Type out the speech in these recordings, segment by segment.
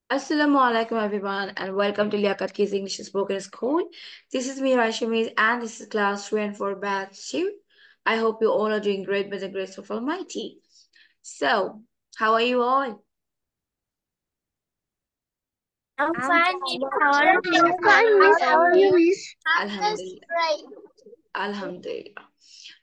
Assalamualaikum everyone and welcome to Liaquat Kids English Spoken School. This is me Raishamiz and this is class 3 and 4 batch 2. I hope you all are doing great by the grace of Almighty. So, how are you all? I'm I'm fine, fine. Miss. How are you? I'm fine, Miss. How are you, Miss? Alhamdulillah. Alhamdulillah.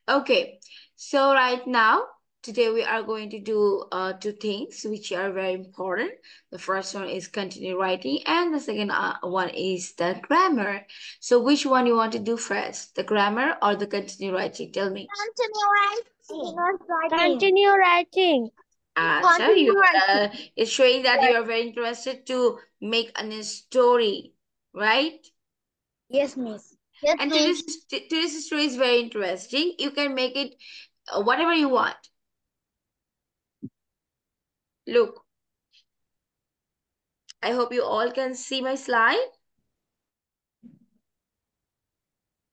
Okay, so right now, today we are going to do two things which are very important. The first one is continue writing, and the second one is the grammar. So, which one you want to do first, the grammar or the continue writing? Tell me. Continue writing. So you Continue writing. it's showing that you are very interested to make a story, right? Yes, Miss. Yes, And Miss. today's story is very interesting. You can make it whatever you want. Look, I hope you all can see my slide.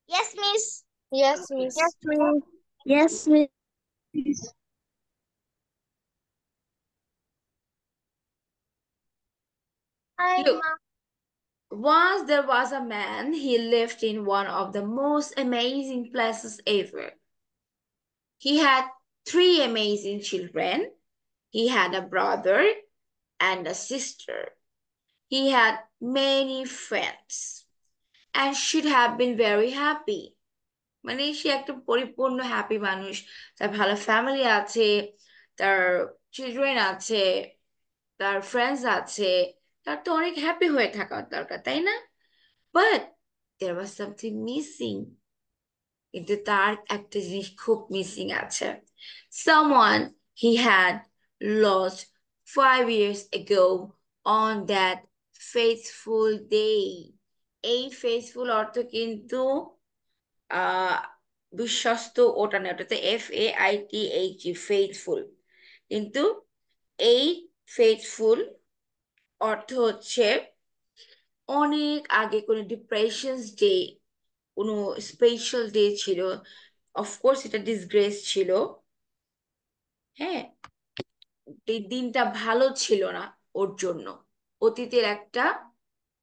Yes, Miss. Yes, Okay. Miss. Yes, Miss. Yes, Miss. Hi, Look, Mom. once there was a man, he lived in one of the most amazing places ever. He had three amazing children. He had a brother and a sister. He had many friends and should have been very happy. মানে সে একটা পরিপূর্ণ happy মানুষ, তার ভালো family আছে, তার children আছে, তার ফ্রেন্ডস আছে, তার তো অনেক হ্যাপি হয়ে থাকা দরকার, তাই না? But there was something missing. কিন্তু তার একটা জিনিস খুব মিসিং আছে। Someone he had lost 5 years ago on that faithful day. এই ফেথফুল অর্থ কিন্তু আহ বিশ্বস্ত, ওটা না, ওটাতে FAITH, ফেইথফুল। কিন্তু এই ফেইথফুল অর্থ হচ্ছে অনেক আগে কোনো ডিপ্রেশন ডে, কোনো স্পেশাল ডে ছিল। অফকোর্স এটা ডিসগ্রেস ছিল। হ্যাঁ, এই দিনটা ভালো ছিল না ওর জন্য। অতীতের একটা,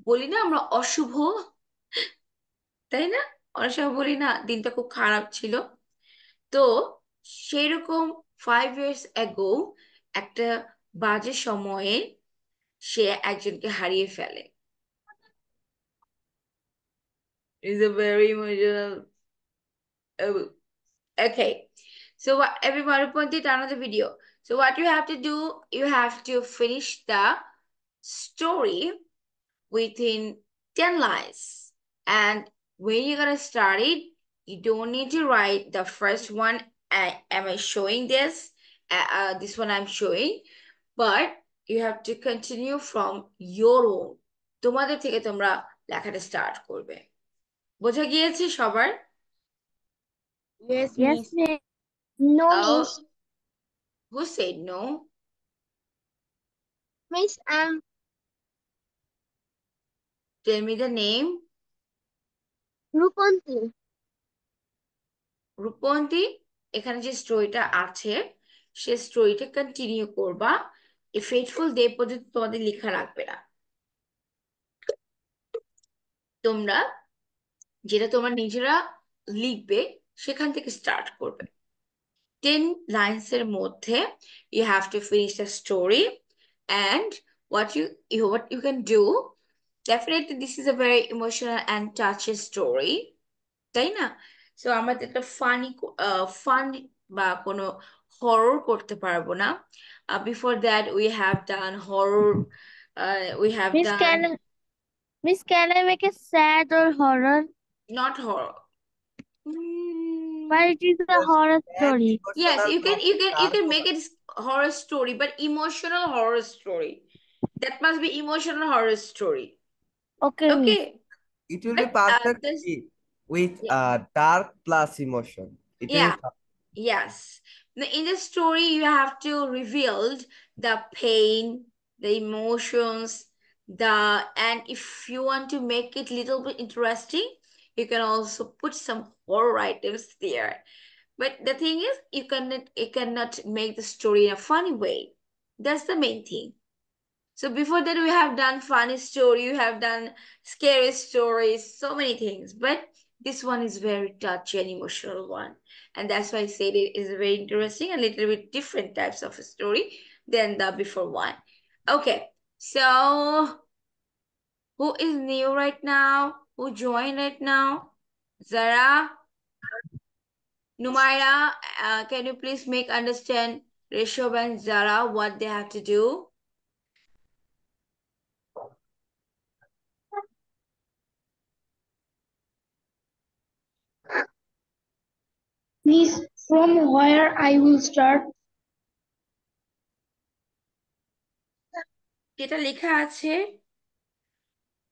বলি না আমরা অশুভ, তাই না? অনেক সময় বলি না দিনটা খুব খারাপ ছিল। তো সেরকম 5 years ago একটা বাজে সময়ে সে একজনকে হারিয়ে ফেলে। It's a very emotional. Okay, so what everyone pointed another video. So what you have to do, you have to finish the story within 10 lines. And when you're gonna start it, you don't need to write the first one. Am I showing this? This one I'm showing, but you have to continue from your own. তোমাদের থেকে তোমরা লেখাটা start করবে। বোঝা গিয়েছে সবার? Yes, Yes, Miss. Miss. No, Oh, Miss. who said no? Miss, Tell me the name. Rupanti. Rupanti, এখানে যে স্টোরিটা আছে সে স্টোরিটা কন্টিনিউ করবা। এই ফেটফুল ডে পর্যন্ত তোমাদের লেখা লাগবে না। তোমরা যেটা তোমার নিজেরা লিখবে সেখান থেকে স্টার্ট করবে। 10 lines এর মধ্যে you have to finish the story, and what you can do, definitely this is a very emotional and touching story, তাই না? সো আমরা তো একটা ফান বা কোনো হরর করতে পারবো না। Before that we have done horror, we have Miss, done can I make a sad or horror? Not horror. But it is a horror story. Yes, you can make it horror story, but emotional horror story. That must be emotional horror story. Okay, Miss. Okay. It will be But perfect this, with yeah, dark plus emotion. It will yeah, be yes. In the story, you have to reveal the pain, the emotions, and if you want to make it little bit interesting, you can also put some horror items there. But the thing is, you cannot make the story in a funny way. That's the main thing. So before that, we have done funny story, we have done scary stories, so many things. But this one is very touchy and emotional one. And that's why I said it is very interesting and a little bit different types of a story than the before one. Okay, so who is new right now? Who joined right now? Zara? Numaira, can you please make understand Rishabh and Zara what they have to do? Miss, from where I will start? যেটা লেখা আছে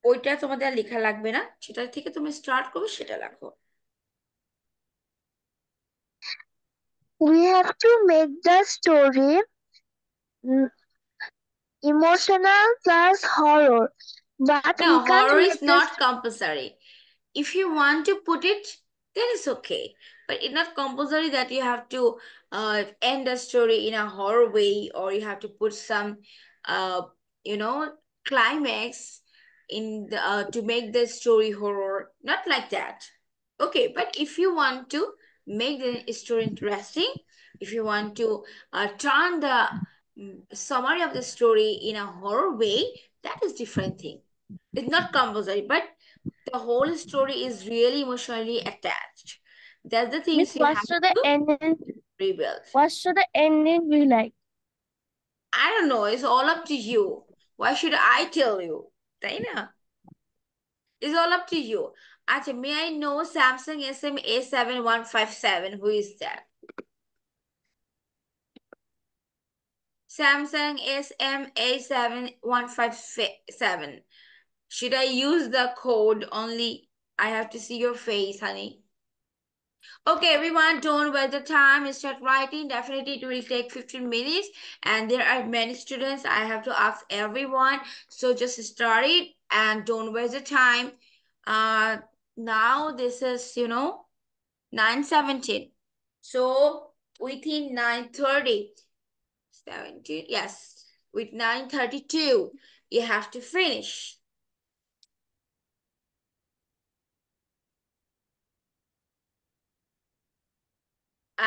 ওইটা তোমাদের আর লেখা লাগবে না, সেটা থেকে তুমি স্টার্ট করবে, সেটা লেখো। We have to make the story emotional plus horror. But No, we can't horror make is this. not compulsory. If you want to put it, then it's okay. But it's not compulsory that you have to end the story in a horror way, or you have to put some, uh, you know, climax in the, to make the story horror. Not like that. Okay, but if you want to make the story interesting, if you want to turn the summary of the story in a horror way, that is different thing. It's not compulsory, but the whole story is really emotionally attached. That's the things Miss, you what have should the to ending? rebuild. What should the ending be like? I don't know. It's all up to you. Why should I tell you? Taina? It's all up to you. Acha, may I know Samsung SM-A7157? Who is that? Samsung SM-A7157. Should I use the code only? I have to see your face, honey. Okay, everyone, don't waste the time. Start writing. Definitely, it will take 15 minutes. And there are many students. I have to ask everyone. So just start it and don't waste the time. Now this is, 9:17. So within 9:30, 17, yes, with 9:32, you have to finish.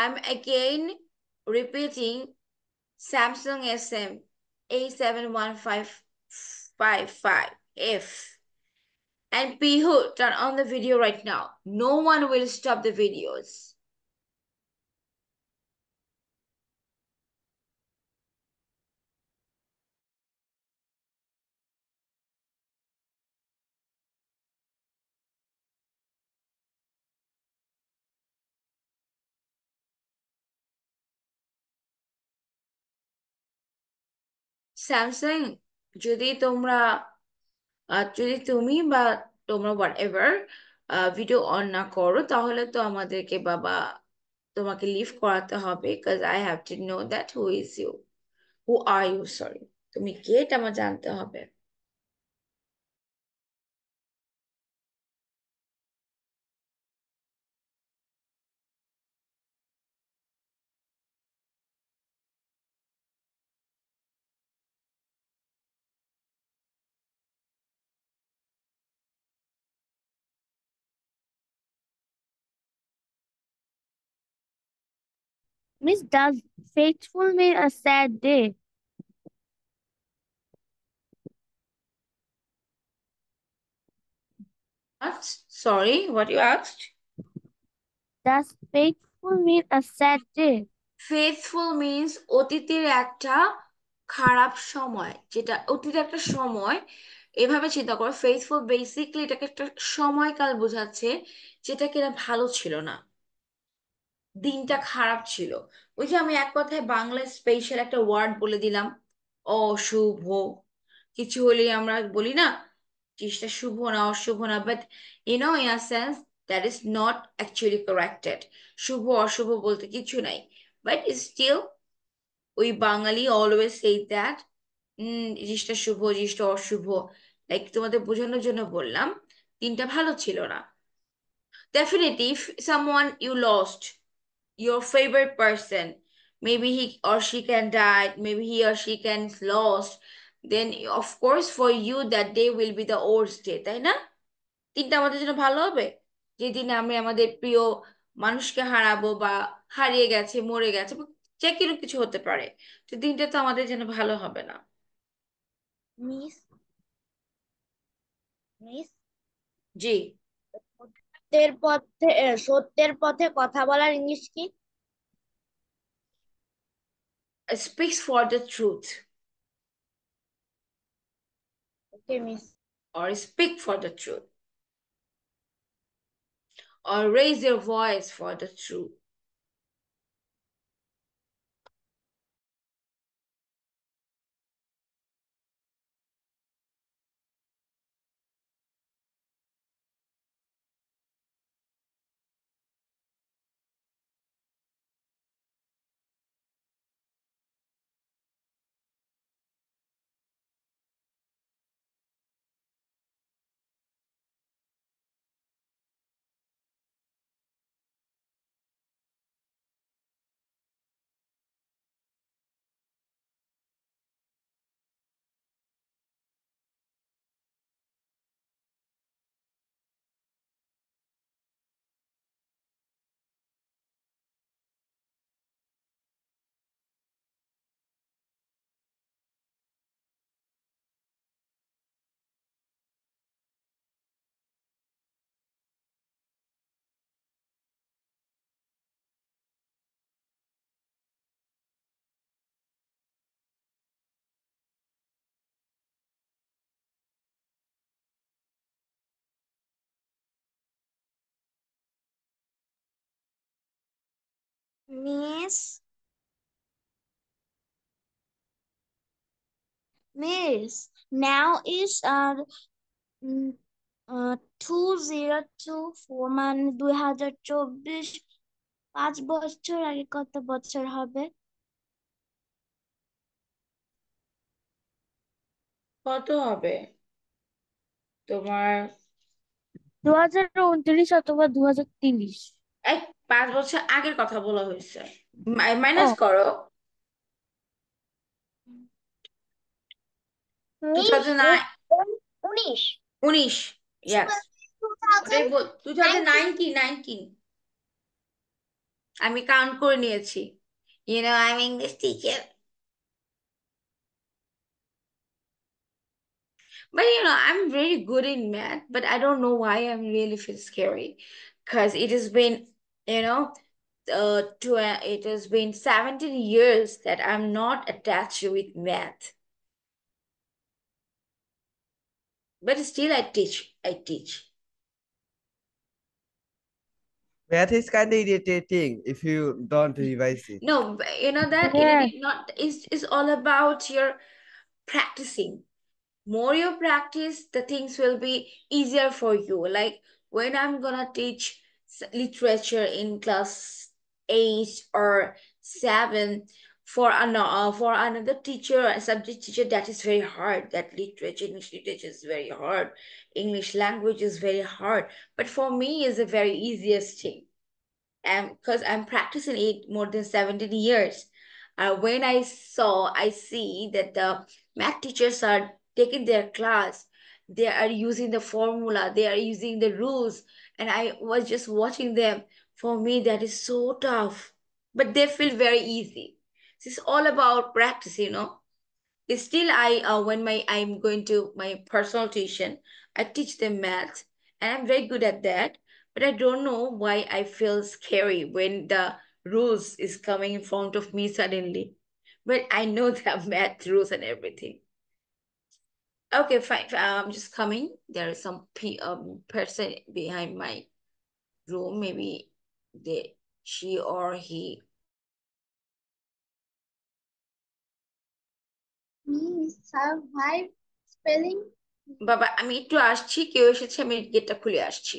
I'm again repeating Samsung SM-A7155F. And Pihu, turn on the video right now. No one will stop the videos. Samsung যদি তোমরা যদি তুমি বা তোমরা what ever video on না করো, তাহলে তো আমাদেরকে বাবা তোমাকে লিভ করাতে হবে, because I have to know that who is you, who are you, sorry, তুমি কে এটা আমার জানতে হবে। Miss, does faithful mean a sad day? What? Sorry, what you asked? Does faithful mean a sad day? Faithful means অতীতের একটা খারাপ সময়, যেটা অতীতের একটা সময়, এভাবে চিন্তা করো। ফেথফুল বেসিকলি এটাকে একটা সময়কাল বোঝাচ্ছে যেটা কিনা ভালো ছিল না, দিনটা খারাপ ছিল। ওই যে আমি এক কথায় বাংলা স্পেশাল একটা ওয়ার্ড বলে দিলাম, অশুভ। কিছু হলে আমরা বলি না জিনিসটা শুভ না, অশুভ না, but in a sense that is not actually corrected. শুভ অশুভ বলতে কিছু নাই, বাট স্টিল ওই বাঙালি অলওয়েজ সেই দ্যাট জিনিসটা শুভ, জিনিসটা অশুভ। লাইক তোমাদের বোঝানোর জন্য বললাম দিনটা ভালো ছিল না। Definitely, if someone you lost, your favorite person, maybe he or she can die, maybe he or she can lost, then of course for you that day will be the worst day, তাই না? দিনটা আমাদের জন্য ভালো হবে যেদিনে আমি আমাদের প্রিয় মানুষকে হারাবো বা হারিয়ে গেছে, মরে গেছে, বা যে কোনো কিছু হতে পারে, তো দিনটা তো আমাদের জন্য ভালো হবে না। মিস মিস জি। সত্যের পথে কথা বলার ইংলিশ কি? Speaks for the truth okay miss. or speak for the truth or raise your voice for the truth. Miss, now is 2024, মানে 2024। 5 বছর আগে কত বছর হবে? কত হবে তোমার? 2029 অথবা 2030। এক 5 বছর আগের কথা বলা হয়েছে, ও মাইনাস করো। Two miss, thousand 19। 19, ইয়াস, ওটাই বল, 2019। আমি কাউন্ট করে নিয়েছি, I am English teacher. But I'm very good in math, but I don't know why I'm really feel scary. Because it has been, you know, it has been 17 years that I'm not attached with math. But still I teach. I teach. Math is kind of irritating if you don't revise it. No, but you know that হ্যাঁ, it not is all about your practicing. More you practice, the things will be easier for you. Like when I'm gonna teach literature in class 8 or 7 for another teacher, a subject teacher, that is very hard. That literature, English literature is very hard. English language is very hard. But for me, is the very easiest thing, and because I'm practicing it more than 17 years. When I see that the math teachers are taking their class, they are using the formula, they are using the rules, and I was just watching them. For me, that is so tough, but they feel very easy. It's all about practice. Still, when I'm going to my personal tuition, I teach them math, and I'm very good at that. But I don't know why I feel scary when the rules is coming in front of me suddenly. But I know the math rules and everything. Okay, fine. I'm just coming. There is some person behind my room. Maybe she or he. Miss, survive spelling. বাবা, আমি একটু আসছি, কেউ এসেছে, আমি গেটটা খুলে আসছি।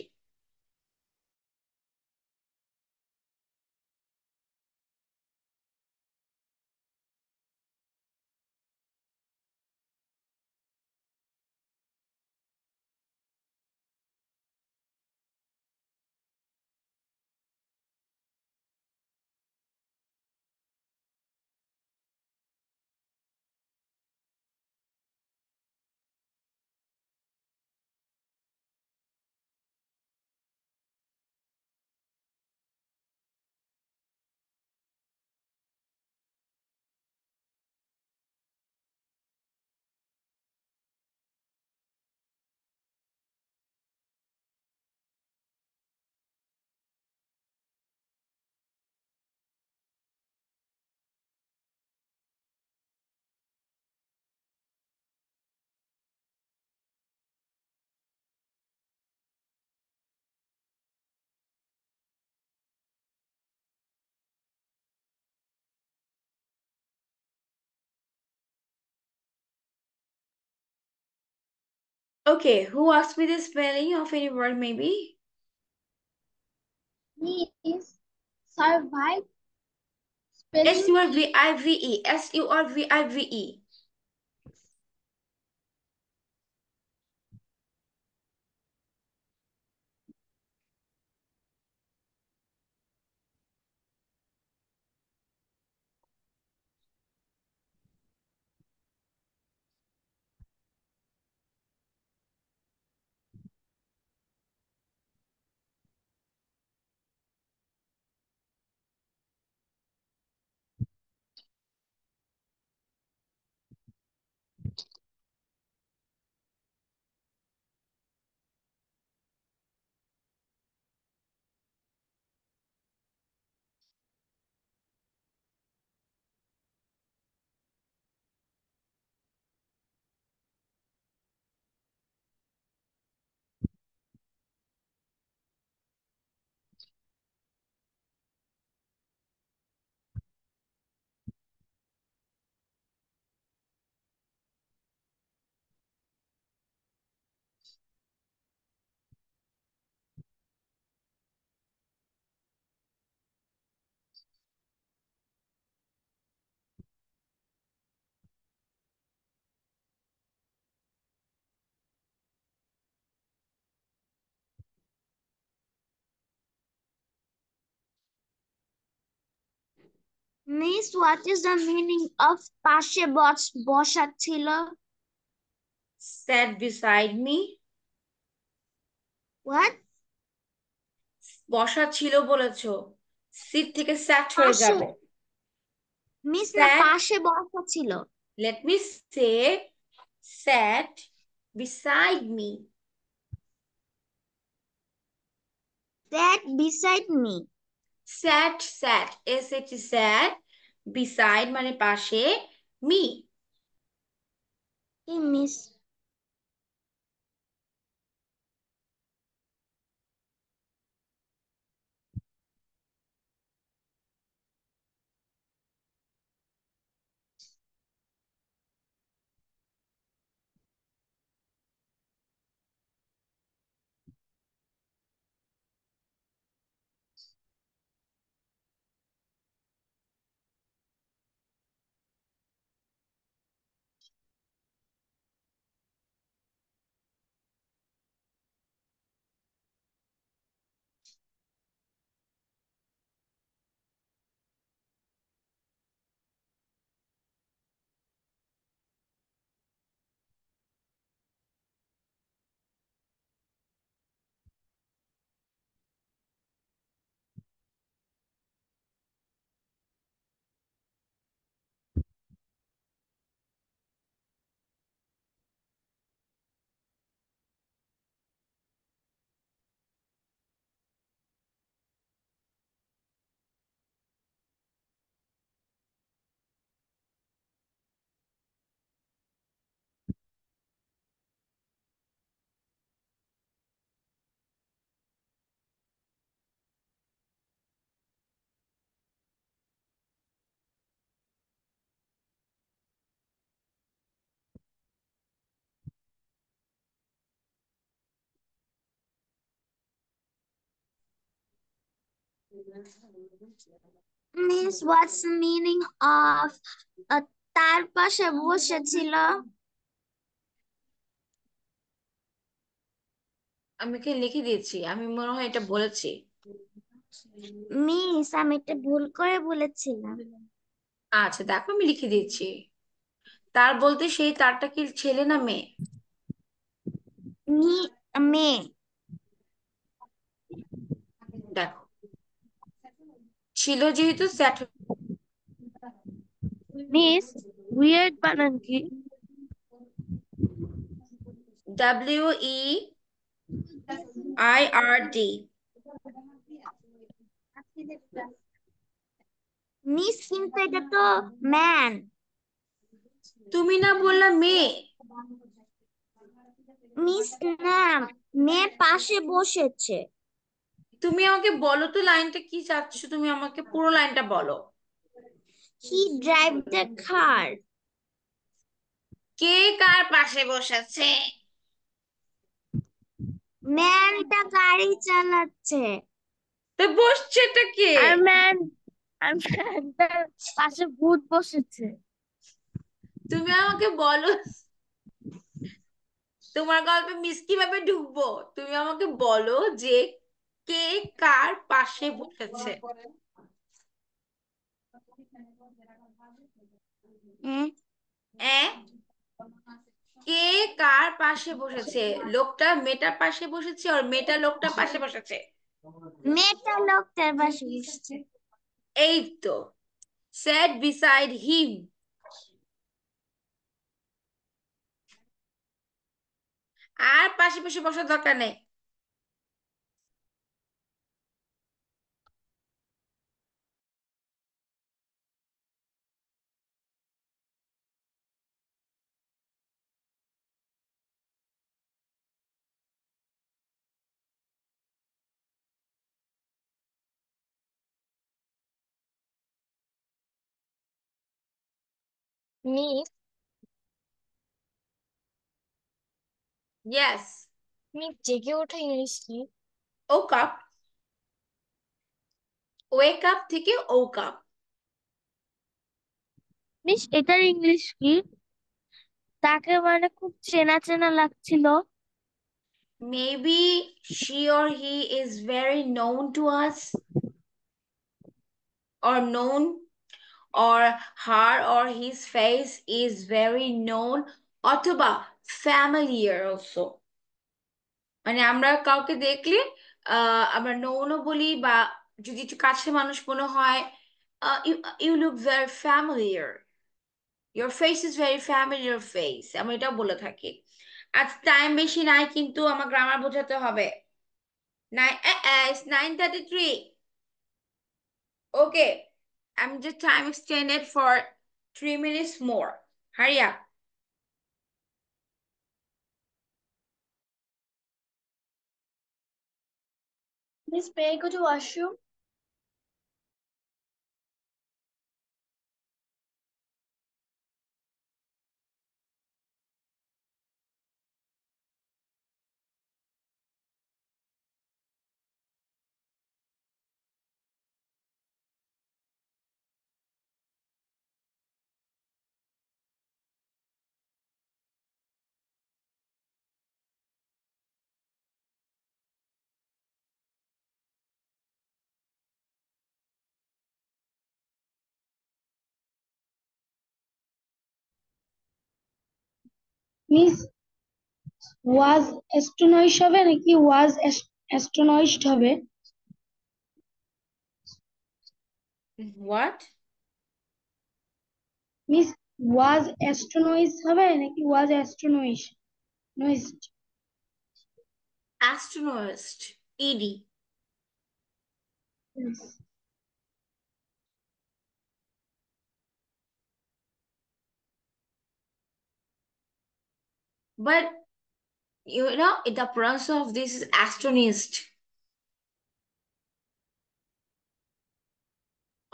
Okay, who asked me the spelling of any word maybe? Miss, survive spelling. Survive. Survive. Miss, what is the meaning of পাশে বসা ছিল? Sat beside me. What? বসা ছিল বলেছো, সিট থেকে স্যাট হয়ে পাশে যাবে। মিস না Sat, পাশে বসা ছিল। let me say, sat beside me. That beside me. Sat, sat, beside মানে পাশে, me. কি miss? Miss, what's the meaning of তার পাশে বসেছিল? আমি কি লিখে দিয়েছি? আমি মনে হয় এটা বলেছি। মিস, আমি এটা ভুল করে বলেছিলাম। আচ্ছা দেখো, আমি লিখে দিয়েছি। তার বলতে সেই তারটা কি ছেলে না মেয়ে? মেয়ে। দেখো, ছিল যেহেতু স্যাট। মিস, উইয়ার্ড বানান কি? WEIRD। মিস, কিন্তু এটা তো ম্যান। তুমি না বললা মেয়ে? মিস না, মেয়ে পাশে বসেছে। তুমি আমাকে বলো তো লাইনটা কি চাচ্ছ, তুমি আমাকে পুরো লাইনটা বলো। হি ড্রাইভ দ্য কার। কে কার পাশে বসেছে? ম্যানটা গাড়ি চালাচ্ছে তো বসছেটা কে? আর ম্যানটার পাশে ভূত বসেছে। তুমি আমাকে বলো, তোমার গল্পে মিস কিভাবে ঢুকবো? তুমি আমাকে বলো যে কে কার পাশে বসেছে। কে কার পাশে বসেছে? লোকটা মেয়েটার পাশে বসেছে আর মেয়েটা লোকটার পাশে বসেছে। মেয়েটা লোকটার পাশে বসেছে। এই তো, sat beside him। আর পাশে পাশে বসার দরকার নেই। Miss yes. মিস জেগে ওঠা ইংলিশ কি? Woke up. ওয়েক আপ থেকে ওক আপ। মিস এটার ইংলিশ কি? তাকে মানে খুব চেনা চেনা লাগছিল। Maybe she or he is very known to us, or known, or her or his face is very known, অথবা familiar also। মানে আমরা কাউকে দেখলে আমরা নোনও বলি, বা যদি একটু কাছে মানুষ মনে হয়, you look very familiar, your face is very familiar face, আমি এটাও বলে থাকি। আজ টাইম বেশি নাই, কিন্তু আমার গ্রামার বোঝাতে হবে। Nine, it's 9:33. Okay, I'm just time extended for 3 minutes more. Hurry up. Miss, may I go to washroom? Miss, was astonished হবে নাকি was astonished হবে? What? Miss, was astonished হবে নাকি was astonished? Noised. Astronomist. ED. Yes. But you know, the pronunciation of this is astonist.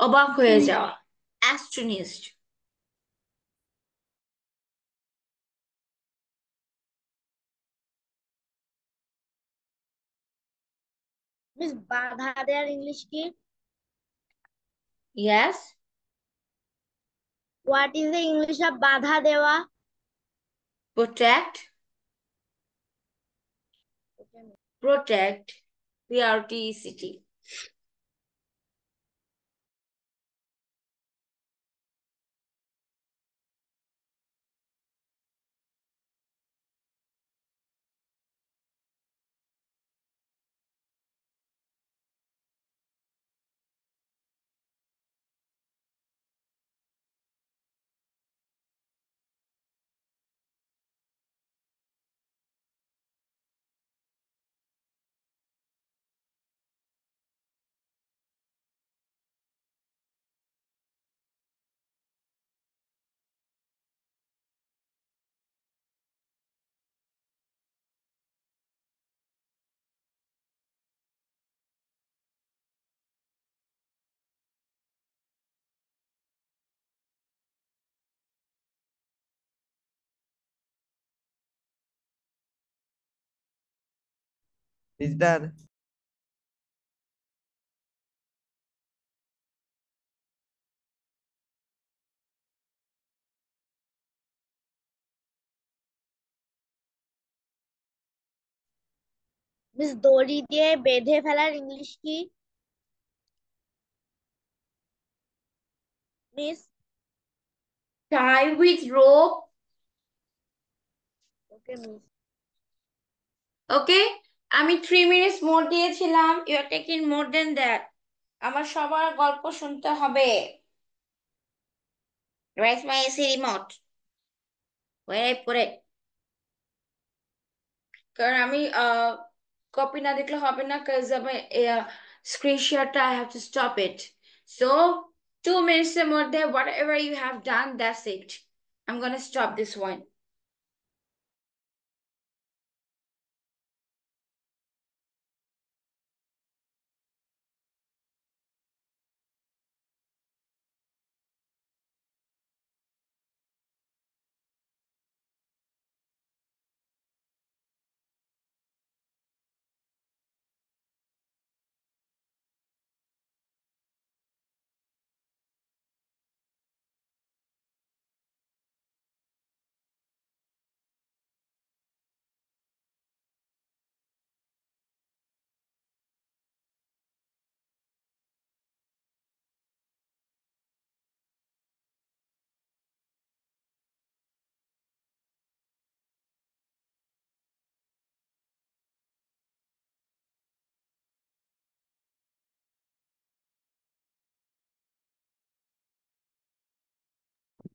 অবাক হয়ে যাওয়া। Astonist. Miss বাধা দেওয়ার ইংলিশ কি? Yes. What is the English of বাধা দেওয়া? Protect. Protect. PRTECT. It's done. Miss দড়ি দিয়ে বেঁধে ফেলার ইংলিশ কি? Miss Tie with rope. Okay miss. Okay, আমি 3 minutes more দিয়েছিলাম, you are taking more than that. আমার সবার গল্প শুনতে হবে। Where's my AC remote? Where I put it? কারণ আমি কপি না দেখলে হবে না, কাজ আমি স্ক্রিন শেয়ারটা I have to stop it. So 2 minutes এর মধ্যে whatever you have done, that's it. I'm gonna stop this one.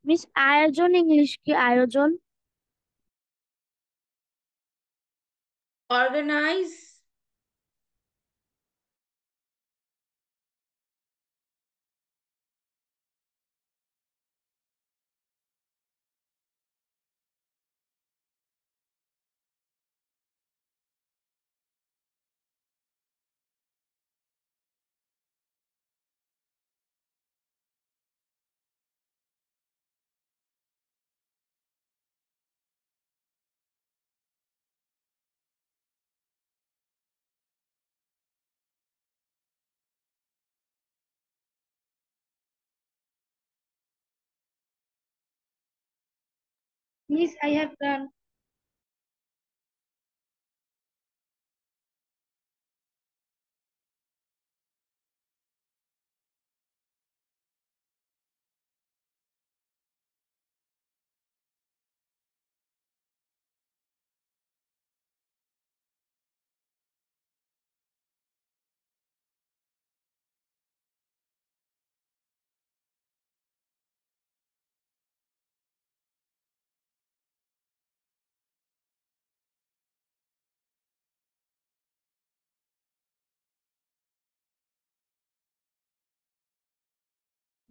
Miss আয়োজন ইংলিশ কি? আয়োজন Organize. Miss, I have done.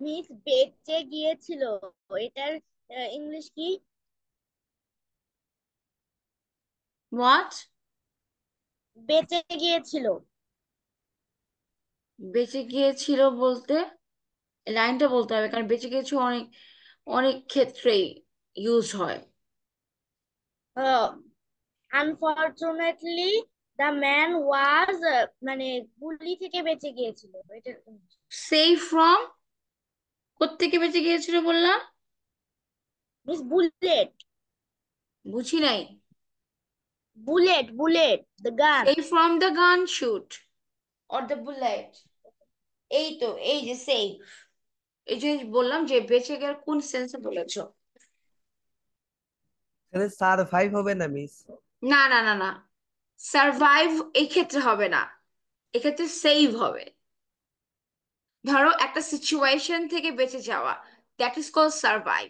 Miss বেঁচে গিয়েছিল, এটার ইংলিশ কি? What? বেঁচে গিয়েছিল। বেঁচে গিয়েছিল বলতে লাইনটা বলতে হবে, কারণ বেঁচে গিয়েছিল অনেক অনেক ক্ষেত্রেই ইউজ হয়। আনফরচুনেটলি দ্য ম্যান ওয়াজ, মানে গুলি থেকে বেঁচে গিয়েছিল, এটা সেভ ফ্রম, কোত্থেকে বেঁচে গিয়েছিল বললাম? Miss bullet. বুঝি নাই। Bullet bullet the gun. Save from the gun shoot or the bullet. এই তো, এই যে সেভ, এই যে বললাম যে বেঁচে গেলে কোন সেন্সে বলেছো। এখানে সারভাইভ হবে না মিস। না না না না, সারভাইভ এই ক্ষেত্রে হবে না, এক্ষেত্রে সেভ হবে। ধরো একটা সিচুয়েশন থেকে বেঁচে যাওয়া, দ্যাট ইজ কল সারভাইভ।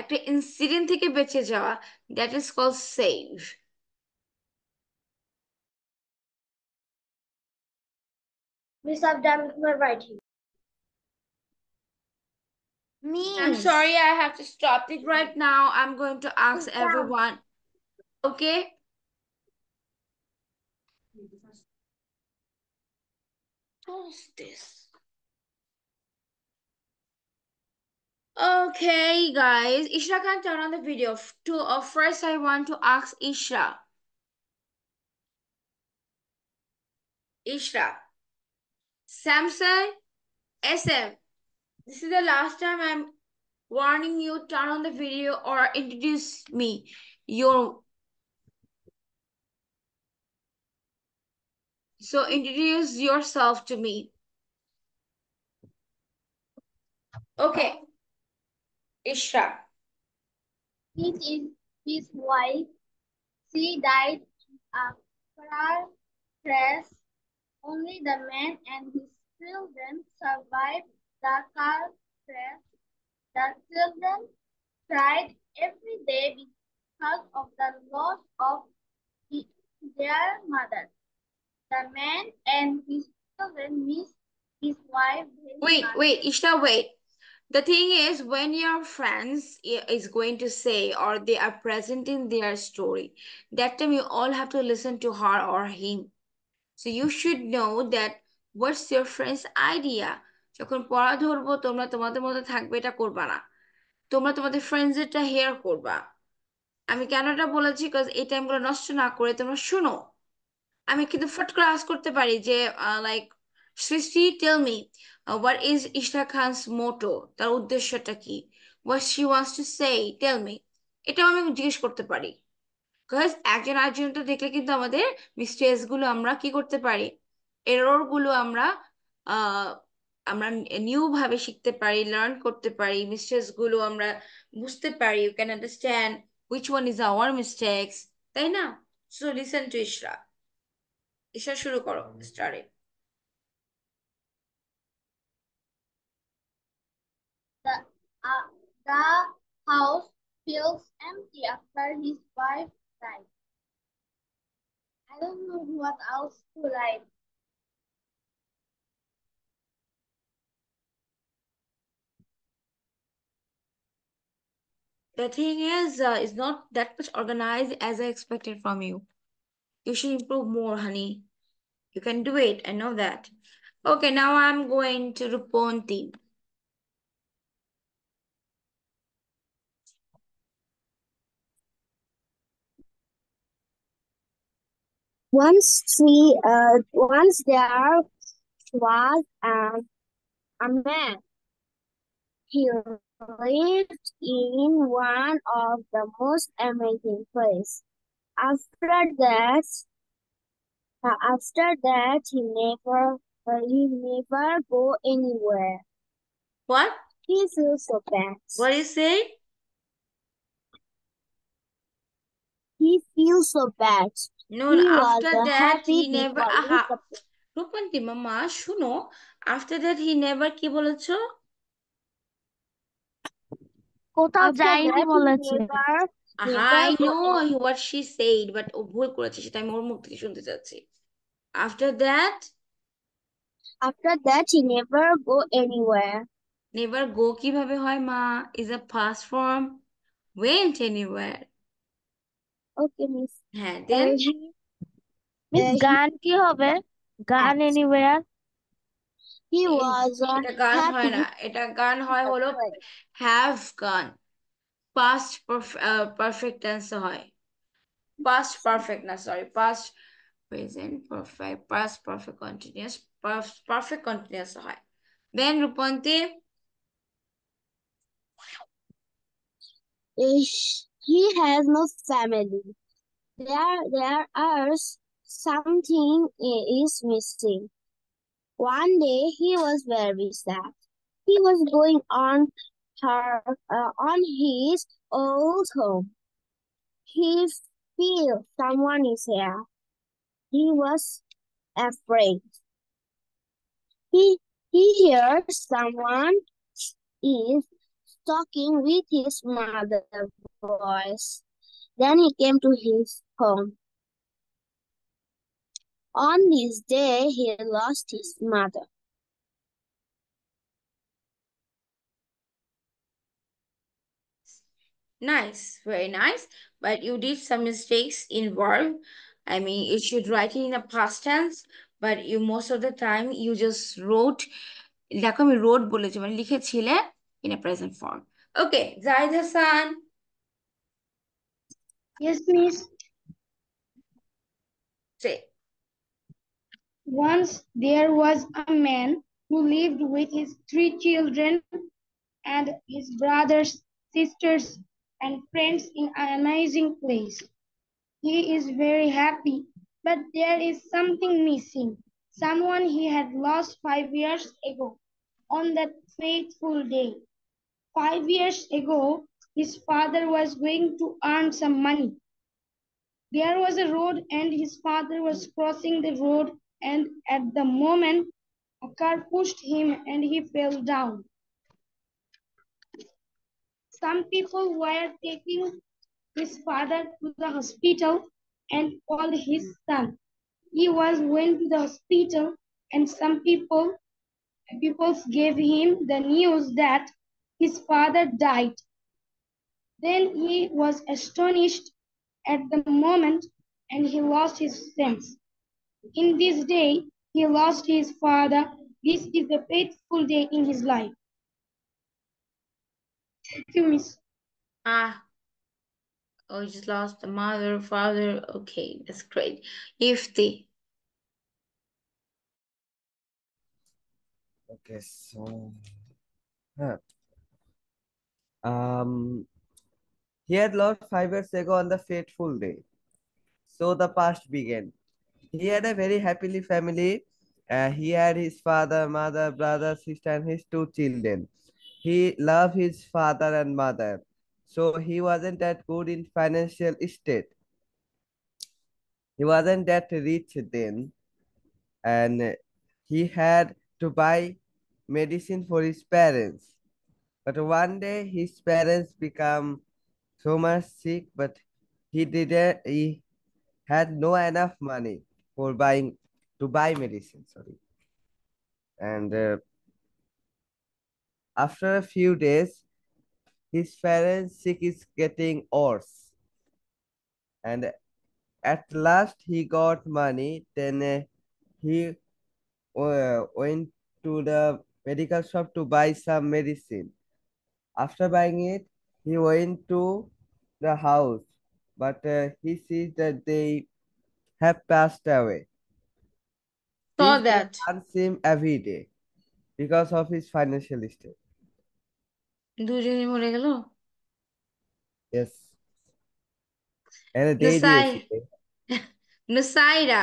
একটা ইনসিডেন্ট থেকে বেঁচে যাওয়া, that is call save. Miss up done right. I'm miss sorry, I have to stop it right now. I'm going to ask everyone. Okay? What's this? Okay, guys. Ishra can turn on the video. First, I want to ask Ishra. Ishra. Samsung SM. This is the last time I'm warning you, turn on the video or introduce me. So introduce yourself to me. Okay. Ishra. This is his wife. She died in a car crash. Only the man and his children survived the car crash. The children cried every day because of the loss of their mother. The man and his children miss his wife very much. Wait, Ishra, wait. The thing is, when your friends is going to say or they are presenting their story, that time you all have to listen to her or him. So you should know that what's your friend's idea. যখন পড়া ধরবো তোমরা তোমাদের মধ্যে থাকবে এটা করবা না, তোমরা তোমাদের ফ্রেন্ডসেরটা হেয়ার করবা। আমি কেন এটা বলেছি, বিকজ এই টাইমগুলো নষ্ট না করে তোমরা শুনো। আমি কিন্তু ফট করে আস করতে পারি যে like Srishti tell me what is Ishra Khan's motto, তার উদ্দেশ্যটা কি, what she wants to say, tell me. এটাও আমি জিজ্ঞেস করতে পারি, বিকজ একজন আরেকজন তো দেখলে কিন্তু আমাদের মিস্টেকস গুলো আমরা কি করতে পারি, এরর গুলো আমরা আহ আমরা নিউ ভাবে শিখতে পারি, লার্ন করতে পারি, মিস্টেকস গুলো আমরা বুঝতে পারি, you can understand which one is our mistakes, তাই না? So listen to Ishra. Ishra শুরু করো, start. The house feels empty after his wife died. I don't know what else to write. The thing is, it's not that much organized as I expected from you. You should improve more, honey. You can do it. I know that. Okay, now I'm going to Ruponti. Once there was a man. He lived in one of the most amazing places. After that, he never go anywhere. What? He feels so bad. What do you say? He feels so bad. No, He after was that happy he never. because Aha. Rupanti mama, শুনো, after that he never কি বলেছো? কোথাও After যায়নি that, he বলেছে। Aha, I know what she said, but ও ভুল করেছে, সেটা আমি ওর মুখ থেকে শুনতে চাচ্ছি। After that he never go anywhere. never go কিভাবে হয় মা? is a past form. Went anywhere. Okay, miss. হ্যাঁ, then মিস গান কি হবে? গান anywhere. He was এটা গান হয় না, happy এটা গান হয় হলো place. have gone, past perfect tense হয়, past perfect না, sorry, past present perfect, past perfect continuous, perfect continuous হয়। then Rupanti, He has no family. There are something is missing. One day he was very sad. He was going on his old home. He felt someone is here. He was afraid. He hears someone is talking with his mother's voice. Then he came to his home. On this day, he lost his mother. nice, very nice, but you did some mistakes in verb. I mean, you should write it in a past tense, but you most of the time you just wrote, দেখো আমি wrote বলেছি, মানে লিখেছিলে in a present form. Okay, Zaid Hassan. Yes, miss. Say. Once there was a man who lived with his 3 children and his brothers, sisters, and friends in an amazing place. He is very happy, but there is something missing. Someone he had lost 5 years ago on that fateful day. 5 years ago, his father was going to earn some money. There was a road and his father was crossing the road, and at the moment a car pushed him and he fell down. Some people were taking his father to the hospital and called his son. He went to the hospital and some people gave him the news that his father died. Then he was astonished at the moment and he lost his sense. In this day, he lost his father. This is a fateful day in his life. Thank you, Miss. Ah, oh, you just lost the mother, father. Okay, that's great. Ifti. Okay, so huh. um he had lost 5 years ago on the fateful day. So the past began. He had a very happily family. He had his father, mother, brother, sister, and his 2 children. He loved his father and mother. So he wasn't that good in financial state. He wasn't that rich then, and he had to buy medicine for his parents. But one day his parents become so much sick, but he had no enough money for buying to buy medicine. Sorry, and after a few days, his parents sick is getting worse, and at last he got money. Then he went to the medical shop to buy some medicine. After buying it, he went to the house, but he sees that they have passed away. Saw This day that. haunts him every day because of his financial state. দুজনই মরে গেল। Yes. And they Nusai. did. Nusaira.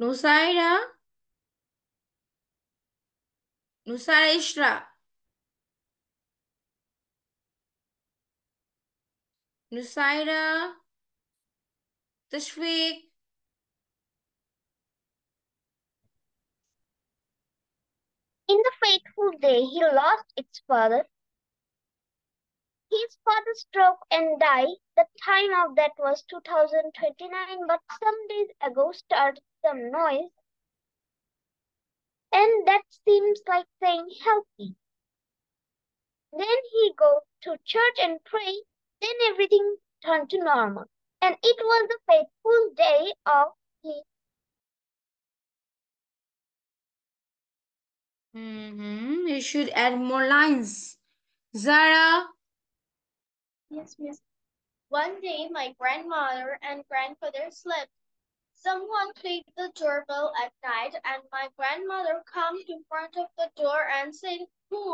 Nusaira. Nusaira Ishra. Nusaira. Tashfiq. In the fateful day, he lost its father. His father struck and died. The time of that was 2029, but some days ago started some noise, and that seems like saying help me. Then he go to church and pray. Then everything turned to normal, and it was the fateful day of his. You should add more lines. Zara. Yes, Miss. One day, my grandmother and grandfather slept. Someone clicked the doorbell at night, and my grandmother came to front of the door and said, "Who?"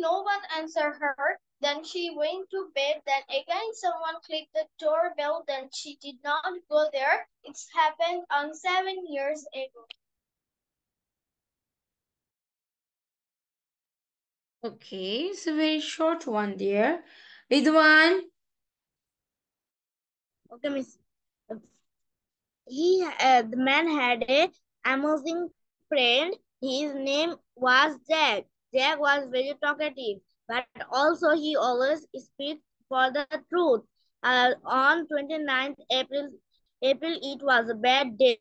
No one answered her. Then she went to bed. Then again, someone clicked the doorbell. Then she did not go there. It's happened on 7 years ago. Okay, it's a very short one, dear. Ridwan. Okay, Miss. The man had a amazing friend. His name was Jack. Jack was very talkative, but also he always speaks for the truth. On 29th April, it was a bad day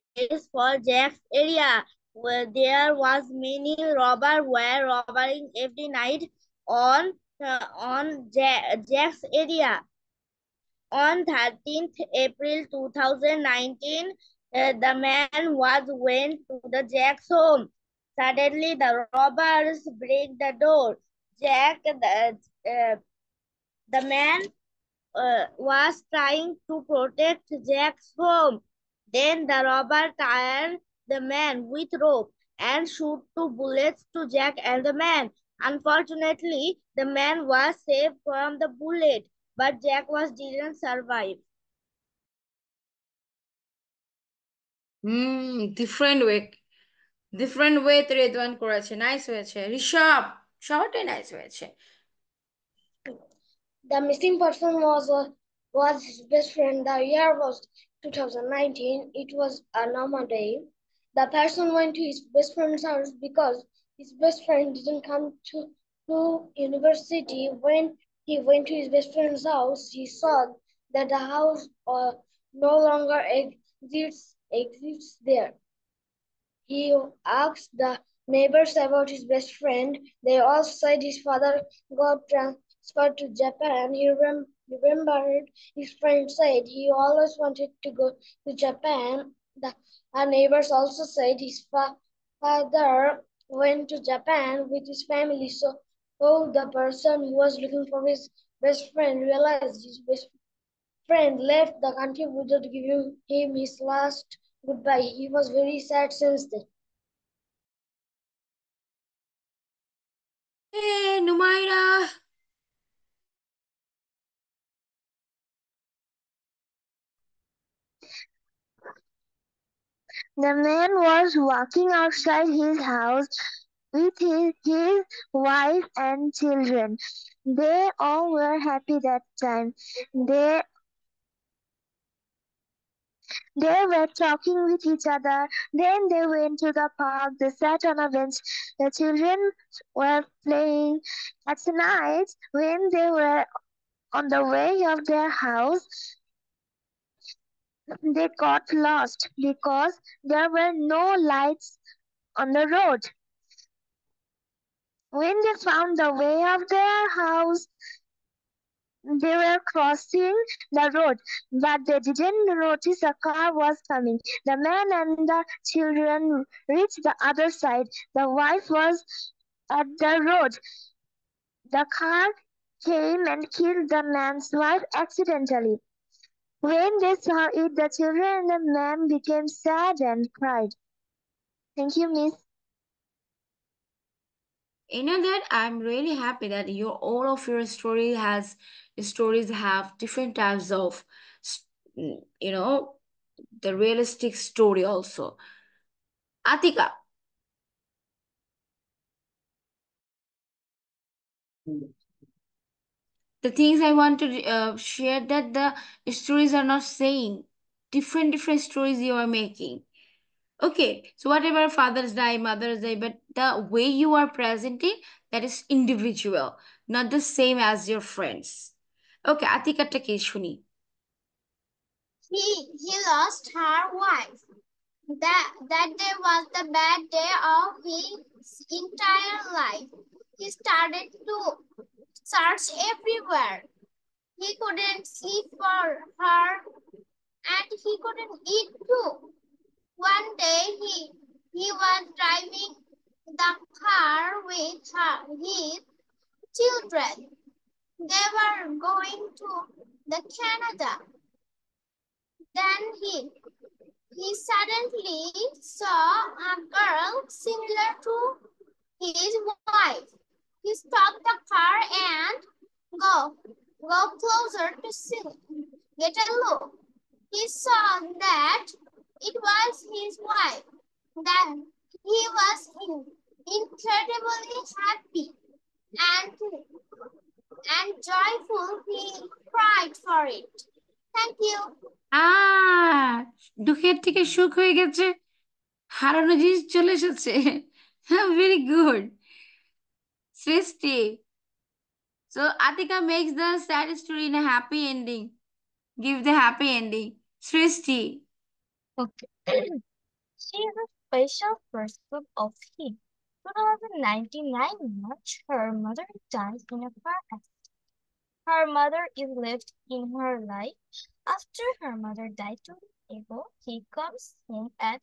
for Jack's area. where there was many robbers were robbing every night on Jack's area. On 13th April 2019, the man went to the Jack's home. Suddenly, the robbers break the door. The man was trying to protect Jack's home. Then the robber tied the man with rope and shoot 2 bullets to Jack and the man. Unfortunately, the man was saved from the bullet, but Jack didn't survive. Different way. Different way তে রেদওয়ান করেছে, nice হয়েছে। Rishabh, সবারটাই nice হয়েছে। The missing person was his best friend. The year was 2019. It was a normal day. The person went to his best friend's house because his best friend didn't come to university. When he went to his best friend's house, he saw that the house no longer exists there. He asked the neighbors about his best friend. They all said his father got transferred to Japan. He remembered his friend said he always wanted to go to Japan. Our neighbors also said his father went to Japan with his family. So the person who was looking for his best friend realized his best friend left the country without giving him his last goodbye. He was very sad since then. Hey, Numaira. The man was walking outside his house with his wife and children. They all were happy that time. They were talking with each other. Then they went to the park. They sat on a bench. The children were playing. At night, when they were on the way of their house, they got lost because there were no lights on the road. When they found the way of their house, they were crossing the road, but they didn't notice a car was coming. The man and the children reached the other side. The wife was at the road. The car came and killed the man's wife accidentally. When they saw it, the children and the man became sad and cried. Thank you, Miss. You know that I'm really happy that all of your stories have different types of, the realistic story also. Atika. The things I want to share, that the stories are not saying different stories you are making. Okay, so whatever, fathers die, mothers die, but the way you are presenting, that is individual, not the same as your friends. Okay, Atika কি শুনি? He lost her wife. That day was the bad day of his entire life. He started to search everywhere. He couldn't sleep for her, and he couldn't eat too. One day he was driving the car with his children. They were going to the Canada. Then he suddenly saw a girl similar to his wife. He stopped the car and go closer to see, get a look. He saw that it was his wife. Then he was incredibly happy and joyful. He cried for it. Thank you. দুঃখের থেকে সুখ হয়ে গেছে, হারানো জিনিস চলে এসেছে। Very good. Srishti. So Atika makes the sad story in a happy ending. Give the happy ending. Srishti. Okay. She is a special person of him. 2099 March, her mother dies in a car accident. Her mother is left in her life. After her mother died 2 days ago, he comes home and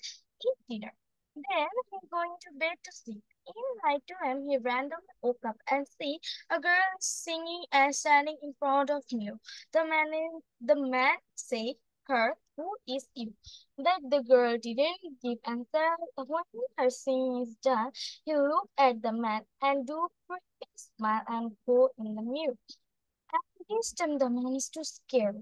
eats dinner. Then he's going to bed to sleep. In night time, he randomly woke up and see a girl singing and standing in front of him. The man say her, "Who is you?" But the girl didn't give answer. When her singing is done, he look at the man and do pretty smile and go in the mirror. At this time, the man is too scared.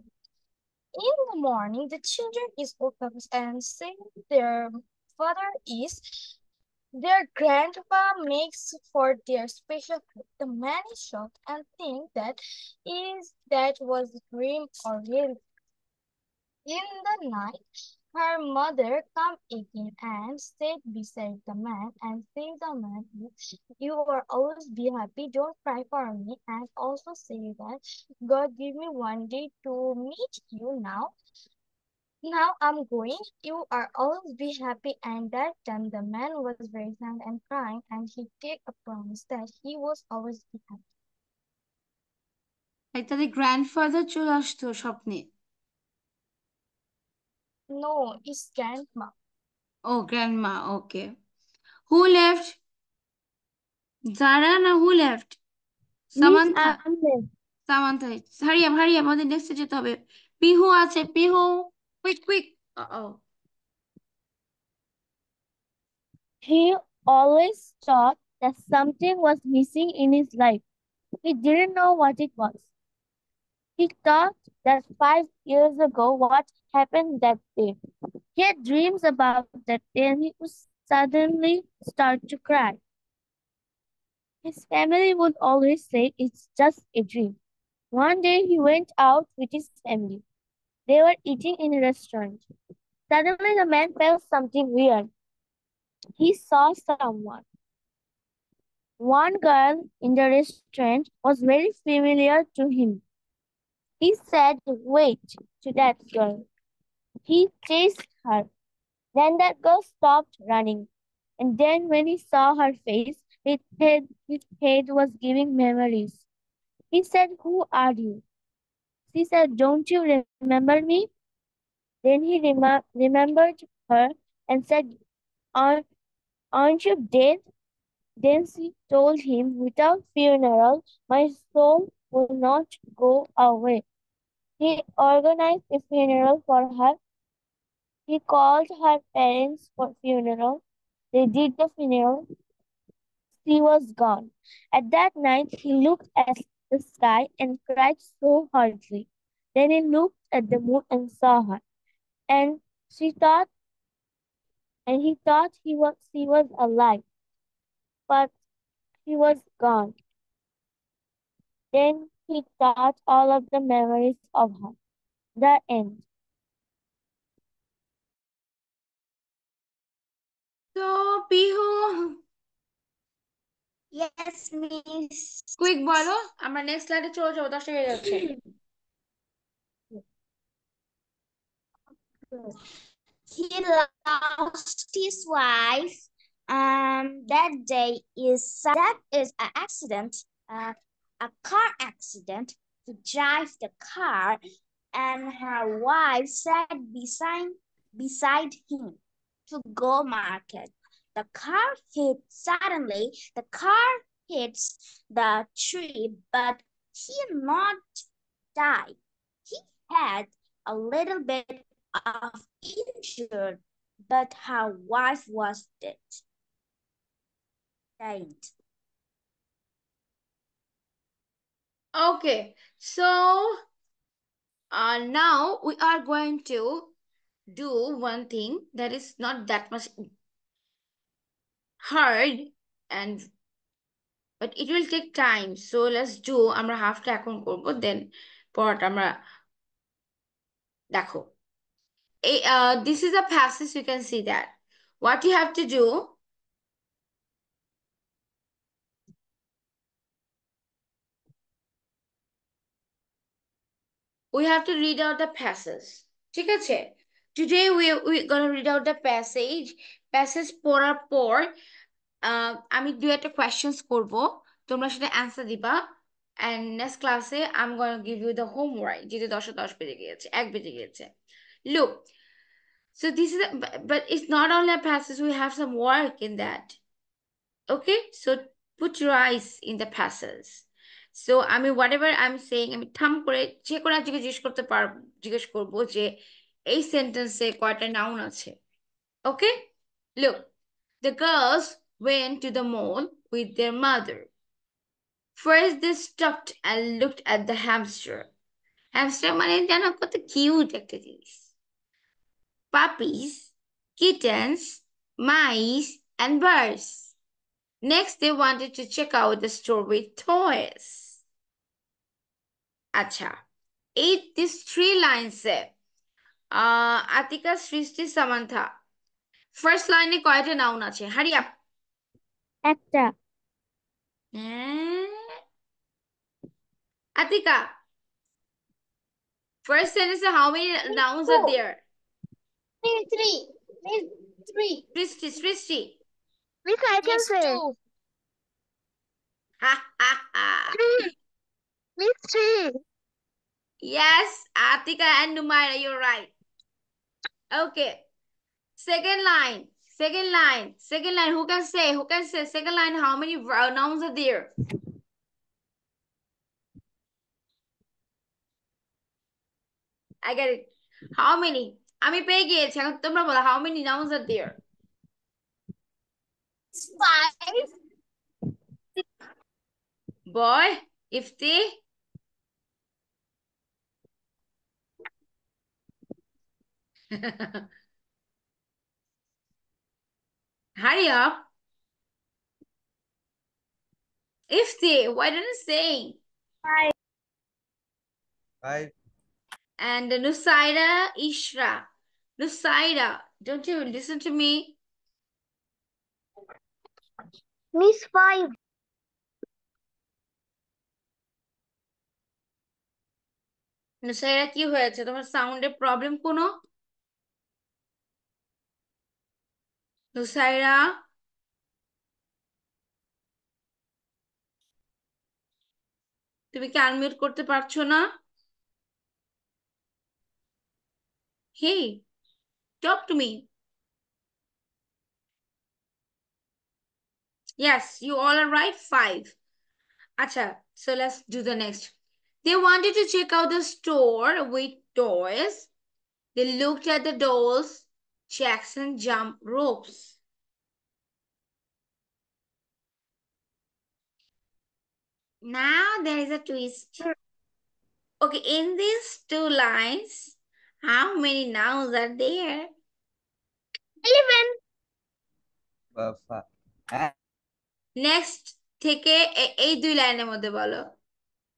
In the morning, the children is woke up and say their father is their grandpa makes for their special food. The man is shocked and think that was a dream or real. In the night, her mother come again and sat beside the man and say the man, "You will always be happy, don't cry for me," and also say that God give me one day to meet you now. Now I'm going. You are always be happy. And that time the man was very sad and crying, and he take a promise that he was always be happy. Like তাদের grandfather চলে আসতো স্বপ্নে। No, it's grandma. Oh, grandma. Okay. Who left? Zara না who left? Samantha. Samantha. Hurry up, আমাদের নেক্সটে যেতে হবে। পিহু আছে, Pihu. Quick. Uh-oh. He always thought that something was missing in his life. He didn't know what it was. He thought that 5 years ago what happened that day. He had dreams about that day and he would suddenly start to cry. His family would always say it's just a dream. One day he went out with his family. They were eating in a restaurant. Suddenly the man felt something weird. He saw someone. One girl in the restaurant was very familiar to him. He said, "Wait," to that girl. He chased her. Then that girl stopped running. And then when he saw her face, his head was giving memories. He said, "Who are you?" She said, "Don't you remember me?" Then he remembered her and said, Aren't you dead?" Then she told him, "Without funeral, my soul will not go away." He organized a funeral for her. He called her parents for funeral. They did the funeral. She was gone. At that night, he looked at the sky and cried so hardly. Then he looked at the moon and saw her. And she thought, and he thought she was alive, but she was gone. Then he thought all of the memories of her. The end. So, Pihu Yes, miss. Quick বলো, আমরা next স্লাইডে চলে যাবো, 10টা হয়ে যাচ্ছে। He lost his wife. That day is an accident, a car accident. He drives the car, and her wife sat beside him to go market. The car hits the tree, but he not died. He had a little bit of injured, but her wife was died. Okay, so now we are going to do one thing that is not that much hard, and but it will take time. So let's do, আমরা হাফটা এখন করব, দেন পরটা আমরা দেখো। This is a passage, you can see that. What you have to do, we have to read out the passage. ঠিক আছে? Today we're gonna read out the passage. Passage পড়ার পর আমি দু একটা কোয়েশ্চেন্স করব, তোমরা সেটা অ্যান্সার দিবা, and next class I'm going to give you the homework. যেহেতু 10 বেজে গিয়েছে, 1 বেজে গিয়েছে. Look, so this is but it's not only a passage, we have some work in that. Okay, so put your eyes in the passage. So I mean whatever I'm saying, আমি থাম করে যে কোনো জিজ্ঞেস করবো যে এই সেন্টেন্সে কয়টা নাউন আছে. Okay, look, the girls went to the mall with their mother. First they stopped and looked at the hamster. Hamster মানে জানো কত কিউট একটা জিনিস. Puppies, kittens, mice and birds. Next they wanted to check out the store with toys. আচ্ছা, these 3 lines Atika, Srishti, Samantha. First line কয়টা noun আছে? Hurry up. একটা। Atika, first sentence, how many nouns are there? Three. Srishti. Miss, I can say. Ha ha ha. Miss, 3. Yes, Atika and Numaira, you're right. Okay. Second line. Who can say? Second line, how many nouns are there? I get it. How many? আমি পেয়ে গিয়েছি, এখন তোমরা বলো, how many nouns are there? 5. Boy, Ifti. Hurry up. Ifti, why didn't you say? 5. And Nusaira, Ishra. Nusaira, don't you listen to me? Miss, 5. নুসাইরা, কি হয়েছে? তোমার সাউন্ডের প্রবলেম কোনো? নুসাইরা, তুমি কি আনমিউট করতে পারছো না? Hey, talk to me. Yes, you all are right. 5. Acha, so let's do the next. They wanted to check out the store with toys. They looked at the dolls, checks and jump ropes. Now there is a twist. Okay, in these 2 lines, how many nouns are there? 11. Next থেকে এই 2 লাইনের মধ্যে বলো.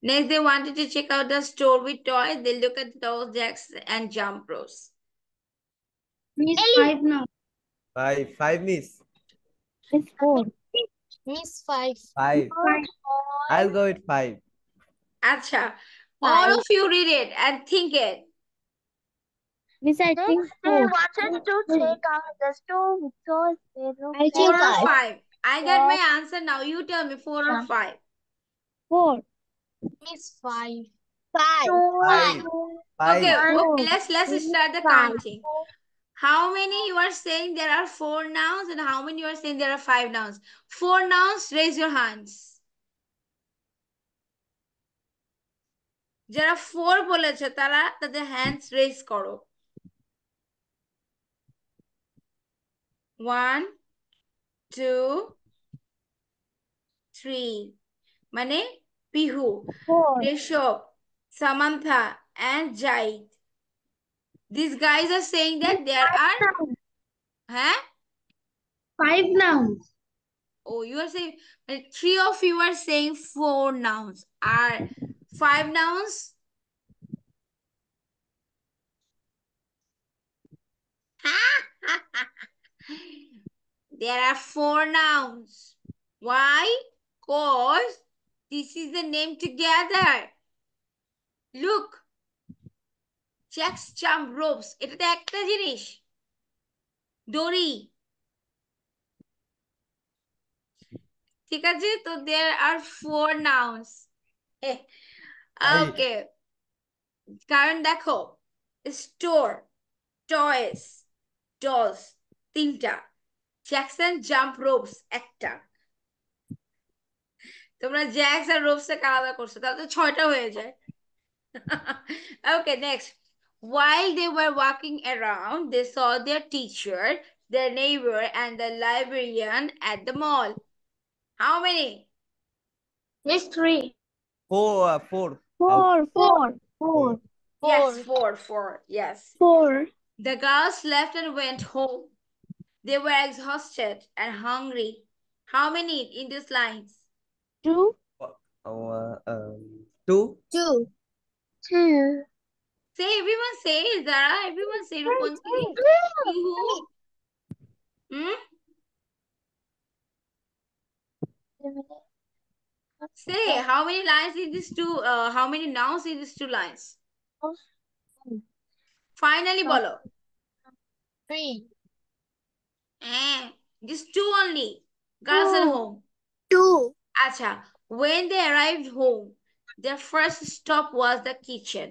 Next they wanted to check out the store with toys. They look at the dolls, jacks and jump ropes. Miss, 5 now. 5 miss. Miss 4. Miss, 5. 5. I'll go with 5. Acha, all of you read it and think it. Miss, I think They 4. wanted to check out the store with toys. They looked I 4 think or 5. 5? I got my answer now. You tell me 4 or 5. 4. Miss, 5. 5. 5. Okay, 5. okay, let's start the counting. How many you are saying there are 4 nouns and how many you are saying there are 5 nouns? 4 nouns, raise your hands. যারা 4 বলেছে তারা তাদের hands raise করো. 1, 2, 3. মানে Pihu, Rishabh, Samantha and Jait. These guys are saying that there are 5 nouns. Oh, you are saying 3 of you are saying 4 nouns. Are 5 nouns? There are 4 nouns. Why? Because this is the name together. Look. Checks, jump, ropes. এটা তো একটা জিনিস. দড়ি. ঠিক আছে, তো there are 4 nouns. Okay, কারণ দেখো, store, toys, dolls 3টা, জ্যাকসন জাম্প রোপস 1টা। তোমরা জ্যাক্স আর রোপস এ আলাদা করছো, তাহলে তো 6টা হয়ে যায়। Okay, next. While they were walking around, they saw their teacher, their neighbor, and the librarian at the mall. How many? Miss 3. 4. Four. Yes, four. Yes. Four. The girls left and went home. They were exhausted and hungry. How many in these lines? Two. 2. Two. Say, everyone say, Zara. Everyone say, Rupanti. Who? Hmm? Say, how many lines in these two, how many nouns in these 2 lines? Finally, bolo. 3. Just 2 only. Girls at home. 2. Acha. When they arrived home, their first stop was the kitchen.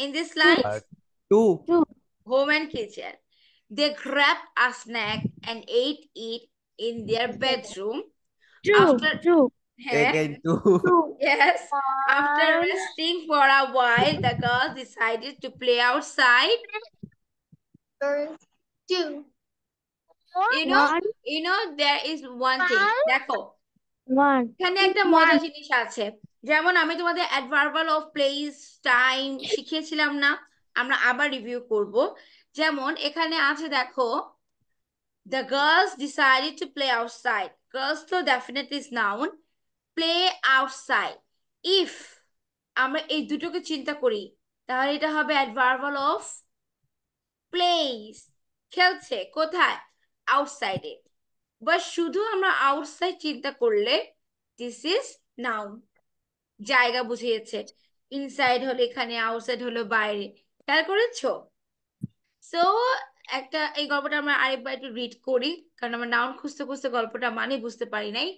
In this lines, 2. home and kitchen. They grabbed a snack and ate it in their bedroom. After Again 2. yes, after resting for a while, the girls decided to play outside. 2. You know, there is one thing. দেখো, 1. এখানে একটা মজার জিনিস আছে। যেমন আমি তোমাদের adverbial of place, time শিখিয়েছিলাম না, আমরা আবার রিভিউ করব। যেমন এখানে আছে দেখো, the girls decided to play outside. Girls তো definitely is noun. Play outside. If আমরা এই দুটোকে চিন্তা করি, তাহলে এটা হবে অ্যাডভার্বাল অফ প্লেস। খেলছে কোথায়? আউটসাইডে। বা শুধু আমরা আউটসাইড চিন্তা করলে দিস ইজ নাউন, জায়গা বুঝিয়েছে। ইনসাইড হলে এখানে, আউটসাইড হলো বাইরে। খেয়াল করেছো? সো একটা এই গল্পটা আমরা আরেকবার একটু রিড করি, কারণ আমরা নাউন খুঁজতে খুঁজতে গল্পটা মানে বুঝতে পারি নাই।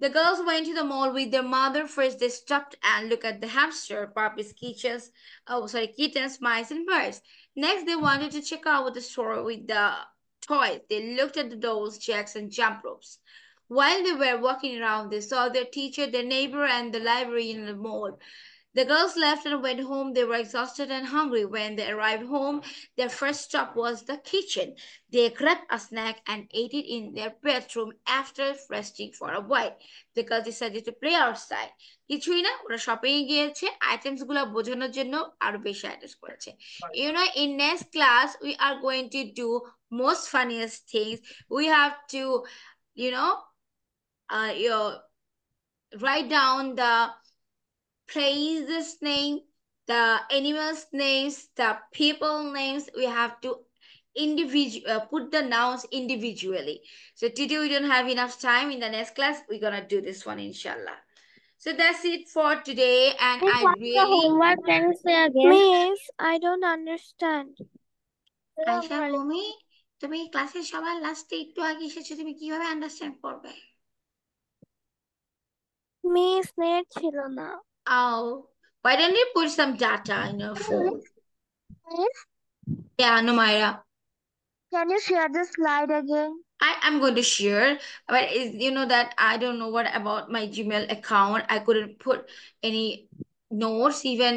The girls went to the mall with their mother. First they stopped and looked at the hamster, puppies, kittens, mice and birds. Next they wanted to check out the store with the toys. They looked at the dolls, jacks and jump ropes. While they were walking around, they saw their teacher, their neighbor, and the library in the mall. The girls left and went home. They were exhausted and hungry. When they arrived home, their first stop was the kitchen. They grabbed a snack and ate it in their bedroom after resting for a while. The girls decided to play outside. কিছুই না, ওরা shopping এ গিয়েছে, items গুলো বোঝানোর জন্য আরো বেশি items করেছে। In next class we are going to do most funniest things. We have to, write down the places name, the animals names, the people names. We have to put the nouns individually. So today we don't have enough time. In the next class we're gonna do this one, inshallah. So that's it for today, and I really homework can you say again? Miss, I don't understand. Ayesha ভূমি, তুমি ক্লাসের সবার লাস্টে একটু আগে এসেছো, তুমি কিভাবে আন্ডারস্ট্যান্ড করবে? মিস নেট ছিল না। Oh, why don't you put some data in your phone? Yeah, Numaira. Can you share the slide again? I'm going to share, but you know that I don't know what about my Gmail account. I couldn't put any notes, even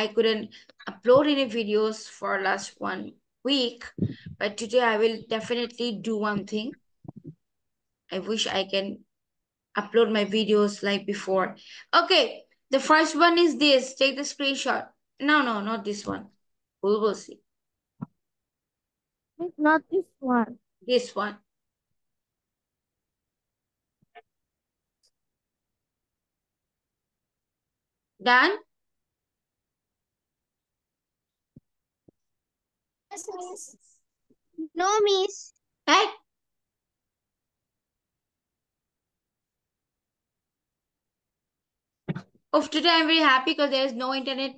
I couldn't upload any videos for last 1 week. But today I will definitely do one thing. I wish I can upload my videos like before. Okay, the first one is this. Take the screenshot. No, not this one. We will see. Not this one. This one. Done? Yes, miss. No, miss. Hey. Of today I'm very happy because there is no internet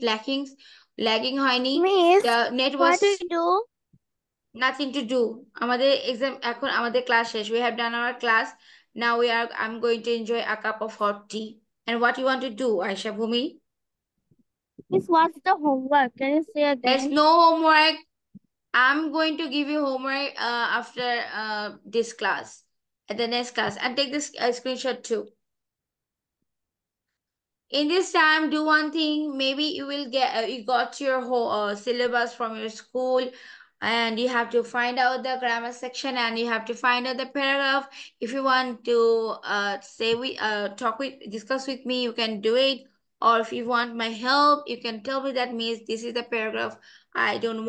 lagging হয়নি. Miss, the net was what do you do? nothing to do. আমাদের exam এখন আমাদের class শেষ. We have done our class. Now I'm going to enjoy a cup of hot tea. And what you want to do, Aisha Bhumi? Miss, what's the homework? Can you say There's again? no homework. I'm going to give you homework after this class, at the next class, and take this screenshot too. In this time, do one thing. Maybe you will get you got your whole syllabus from your school, and you have to find out the grammar section, and you have to find out the paragraph. If you want to discuss with me, you can do it. Or if you want my help, you can tell me that means this is the paragraph I don't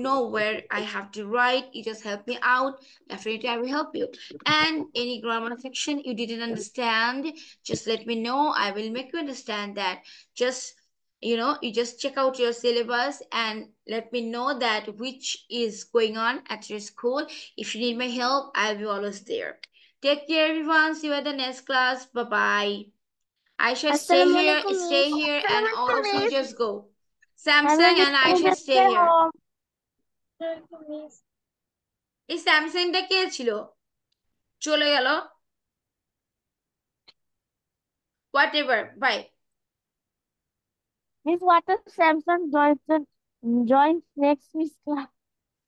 know where I have to write. You just help me out. Definitely, I will help you. And any grammar section you didn't understand, just let me know. I will make you understand that. Just you just check out your syllabus and let me know that which is going on at your school. If you need my help, I'll be always there. Take care, everyone. See you at the next class. Bye bye. Aisha, Assalamualaikum, stay Miss. here, and all of you just go. Samsung Hamid, and Aisha, just stay stay here. home. এই স্যামসাংটা কে ছিল? চলে গেল। Whatever. Bye. Miss, what if Samsung joins next Miss class?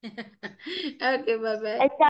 Okay, bye bye.